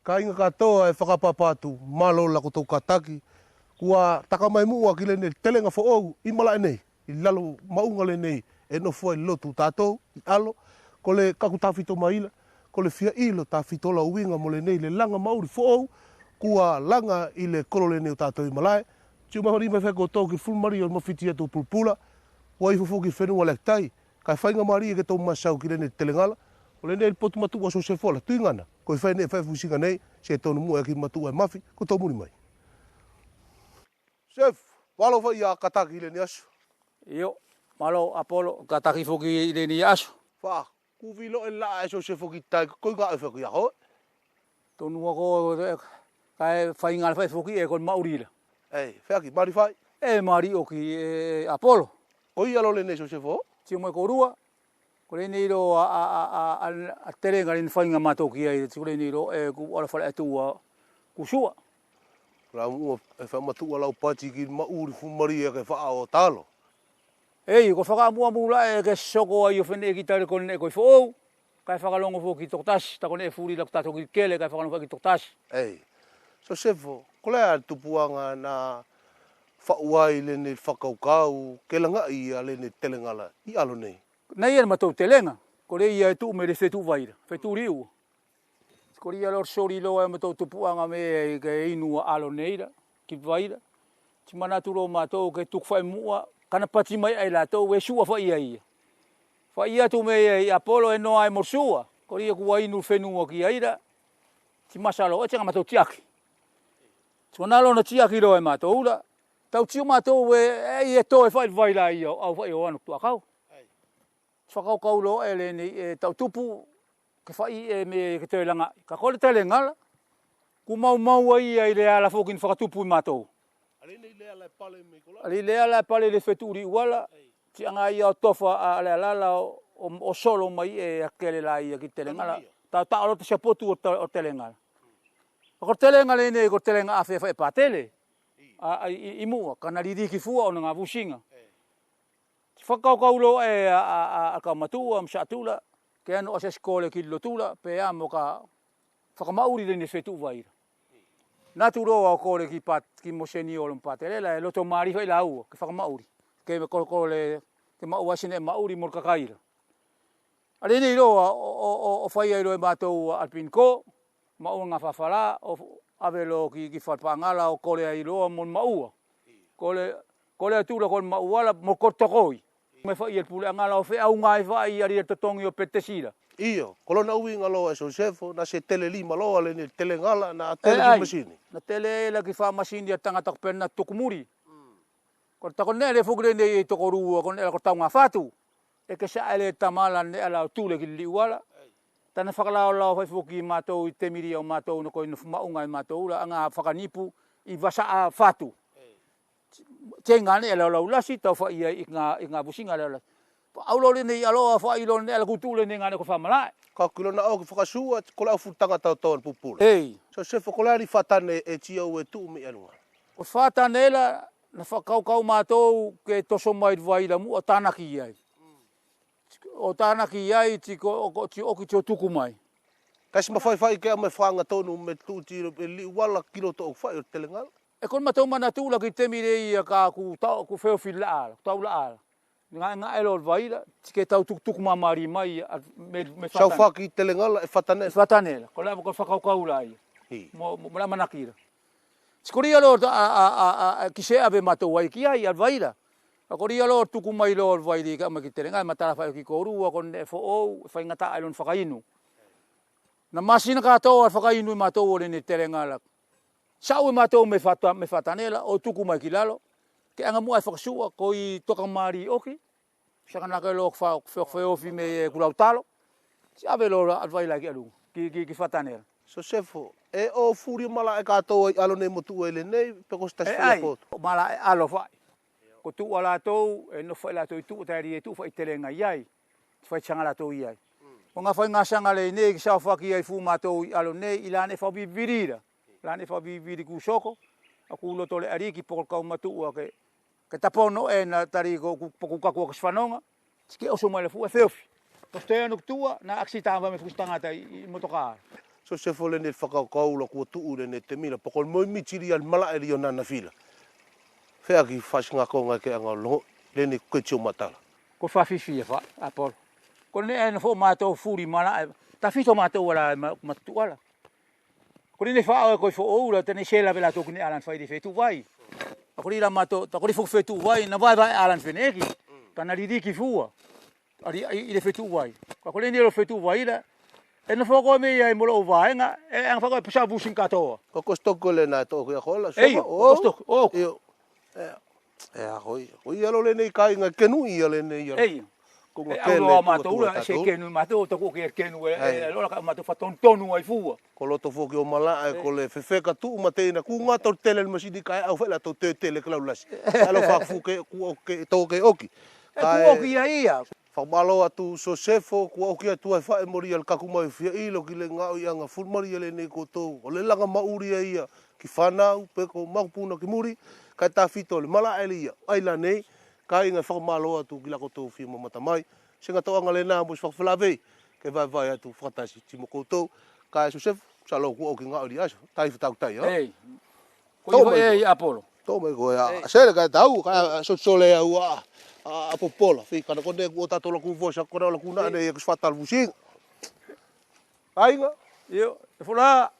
Ka inga katoa e whakapapatu malo la kotou kataki. Kua takamai mua ki le nei telenga fo'ou I mala nei. I lalo maunga le nei e no foi lotu tātou I alo. Ko le kaku tawhito maila. Ko le fia ilo tawhitola uinga mo le nei le langa mauri fo'ou. Kua langa I le kolo le nei o tātou I malae. Tiu mahori mai wheko tau ki fulmari o mawhiti atu pulpula. Wa I fufu ki whenua le tai. Kai whainga maari e ke tau masau ki le nei telengala. O le nei potu matua so se fola tuingana. Ko I whaine e whaifusinga nei. Se tonu mua e ki matua e mafi. Ko tau muri mai. Chef, walo whai a kataki le ni asu. Io, malo Apollo kataki foki le ni asu. Wha, kuvilo e la e so se foki tai. Koi ka e whaku ia hoe. Tonu ako kai whainga le whai foki e kon maurila. Ei, whaki, mari whai. E mari o ki Apollo. Koi alo le nei so se fo. Tio mai korua. Ko le nei ro a terenga le whainga matoki ai. Tio le nei ro e ku ala whale atua kusua. Ra mua e whamatua lau pati ki mauri fumari e ke wha o talo. Ei, ko whakamua mula e ke soko ai o whene ki tare kone e koi whoou. Kai whakalongo fo ki toktasi. Ta kone e furi lak tato ki kele kai whakalongo ki toktasi. Ei, so sefo, kole a tupuanga na whauai le ne whakaukau, ke langa I a le ne telengala, I alo nei. Nei ena matou telenga. Ko le ia e tu me le whetu vaira. Whetu riu. Ko ria lor sori loa e matou tupuanga me ke inu alo neira. Ki vaira. Ti manaturo matou ke tuk whai mua. Kana pati mai ai latou e sua whai ia. Whai ia tu me I Apollo e noa e morsua. Ko ria kua inu whenua ki aira. Ti masalo e tenga matou tiaki. Ti manalo na tiaki loa e matou ula. Tau tio matou e to e whai vaila ia au whai o anu tuakau. Whakau kau loa e le ni tau tupu. Ke whai e me ke te langa. Ka kole te ngala. Ku mau ai ai le ala fokin whakatupu I matou. Ale nei lea lai pale me kola. Ali lea la pale le wheturi uala. Ti anga ia o tofa a le alala o solo mai e akele la ia ki telengala. Ta alo te sapotu o telengala. Ko telengala nei ko telenga afe fa e patele. I mua kana riri ki fua o nga vusinga. Whakau kaulo e a kamatua msatula. Ke ano o se skole ki lotula pe amo ka whakamauri le ne whetu vaira. Naturoa o kore ki moseni o mpatelela e loto mari fai la ua ke whakamauri. Ke me kole ke maua sine mauri mor kakaira. Ale nei roa o whai ai roe mātou alpinko, maua ngā whawhara o avelo ki whapangala o kore ai roa mon maua. Kore atura kon mauala mor kortokoi. Me whai el pule angala o whi au ngai whai ari e totongi o petesira. Iyo, kolona uinga loa e so sefo, na se tele lima loa le ne tele ngala na tele ki masini. Na tele la ki wha masini a tangata pena tukumuri. Ko ta kon le fogre ne to rua kon el ko tanga fatu. E ke sa ele tamala ne ala tule ki liwala. Tana whakalao lao whai foki mātou I temiri au mātou no koe maunga I mātou la anga whakanipu I wasa a fatu. Tenga ne ala lau lasi tau whai I ngā businga la. Aulo le nei aloa whai lo ne ala kutule ne ngane ko whamalae. Ka kilo na au ki whakasua, kola au futanga tau tauan pupula. Ei. So sefo kola ri whatane e tia ue tu mi anua. Ko whatane la na whakau mātou ke toso mai vaila mu o tānaki iai. O tānaki iai ti oki tio tuku mai. Kasi mawhai ke a me whanga tonu me tūti li wala kilo to o whai o telengala. E kon matau mana tūla ki temire ia ka ku whewhi laala, tau laala. Ngā elo vaila, tike tau tuku mamari mai me whatane. Sau whaki telengala e whatanela. Whatanela, ko lea ko whakaukau ai. Mo la manakira. Skoria lo ki se ave matau ai ki ai al vaila. Ko ria lo tuku mai lo al vaila ka ma ki telenga matara fa ki korua kon e fo o fa ngata ai lon whakainu. Na masina ka to al whakainu matau le ni telenga. Sau matau me whatanela o tuku mai ki lalo. Ke anga mua whakasua ko I toka mari oki. Saka naka lo whewhi me kulau talo. Si ave lo al vaila ki alu. Ki whatanela. So sefo, e o furi mala e kato alo nei motu ele nei, peko sta sfila poto. Mala e alo fai. Ko tu ala tou, e no fai la tou tu tari e tu fai telenga iai. Fai changa la tou iai. O nga fai ngasanga le nei ki sa faki ai fu matou alo nei ilane fa bivirira. Lane fa biviri ku soko. Aku lo tole ari ki pokol kau matua ke tapono e na tari ko kaku kasfanonga. Sike oso mai le fu e feofi. Ko te anu tua na aksita me fu tangata I motoka. So se fo le ne whakakau la kua tuu le ne te mila. Poko le moi mitiri al mala e rio nana fila. Whea ki whasinga ko ngai ke anga loho. Le ne koe tio matala. Ko whawhiwhi e wha, Apolo. Ko ne e na fo mātou furi mana, ta whito mātou ala matu ala. Ko ne wha au koe fo oura, tene sela vela tōku ne alan whai de whetu vai. Ko ne la mātou, ta ko ne fo whetu vai, na vai vai alan wheneki. Ta na ririki fua. Ari i le whetu vai. Ko ne lo whetu vai la, e na whako me ia i molo o vaenga, e ang whako e pisa busin katoa. Ko kostoko le na tōku ia kola. Ei, kostoko, o. E a hoi. Hoi alo le nei kai ngā kenu i ale nei. Ei. Ko E ngā au kele. loa mātou ura, se kenu mātou, tako ke kenu e lola ka mātou whatonu ai fua. Ko loto fōki o mala e ko le whewheka tuu ma teina. Ku ngā tau tele le masidi kai au whela tau te tele klau lasi. Alo whakufu ke tau ke oki. E ku oki ia. Whamalo atu so sefo kua oki atu ai whae mori al kaku mai whia ilo ki le ngau i anga fulmari ale nei koutou. O le langa mauri a ia ki whanau, peko maupuna ki muri. Kai tā whito le mala ele ia. Aila nei, kai inga whamalo atu ki la koutou whia mamata mai. Senga tau anga le nā mois whakawhalawei. Kei vai atu whakatasi timo koutou. Kai so sefo, salo kua oki ngau li aso. Tai whatau tai, ha? Ei. Ko i Apolo. Tō mai koe a. Sere kai tau, kai sole au a. A popola, fi kana kone ku tato la ku vosa kona la ku na ne ku fatal busing. Ainga. Yo, e fula.